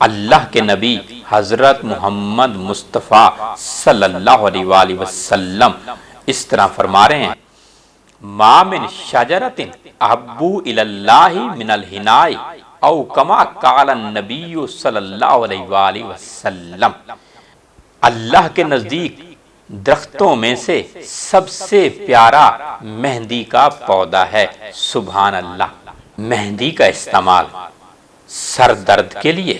اللہ کے نبی حضرت محمد مصطفیٰ صلی اللہ علیہ وآلہ وسلم اس طرح فرما رہے ہیں، ما من شجرۃ احب الی اللہ من الحناء او کما قال النبی صلی اللہ علیہ وآلہ وسلم، اللہ کے نزدیک درختوں میں سے سب سے پیارا مہندی کا پودا ہے۔ سبحان اللہ۔ مہندی کا استعمال سر درد کے لیے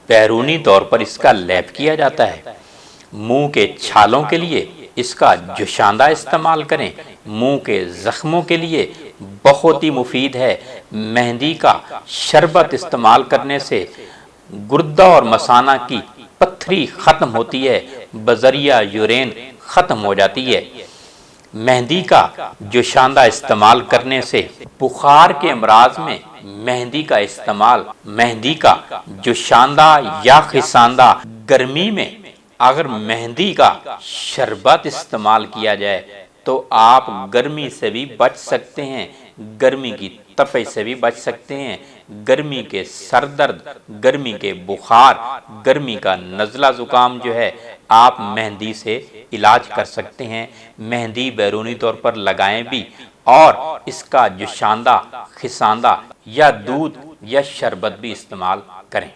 بیرونی طور پر اس کا لیپ کیا جاتا ہے۔ منہ کے چھالوں کے لیے اس کا جوشاندہ استعمال کریں۔ منہ کے زخموں کے لیے بہت ہی مفید ہے۔ مہندی کا شربت استعمال کرنے سے گردہ اور مثانہ کی پتھری ختم ہوتی ہے، بذریعہ یورین ختم ہو جاتی ہے۔ مہندی کا جوشاندہ استعمال کرنے سے بخار کے امراض میں مہندی کا استعمال، مہندی کا جوشاندہ یا خساندہ گرمی میں اگر مہندی کا شربت استعمال کیا جائے تو آپ گرمی سے بھی بچ سکتے ہیں، گرمی کی تپش سے بھی بچ سکتے ہیں، گرمی کے سر درد، گرمی کے بخار، گرمی کا نزلہ زکام جو ہے آپ مہندی سے علاج کر سکتے ہیں۔ مہندی بیرونی طور پر لگائیں بھی اور اس کا جوشاندہ، خساندہ یا دودھ یا شربت بھی استعمال کریں۔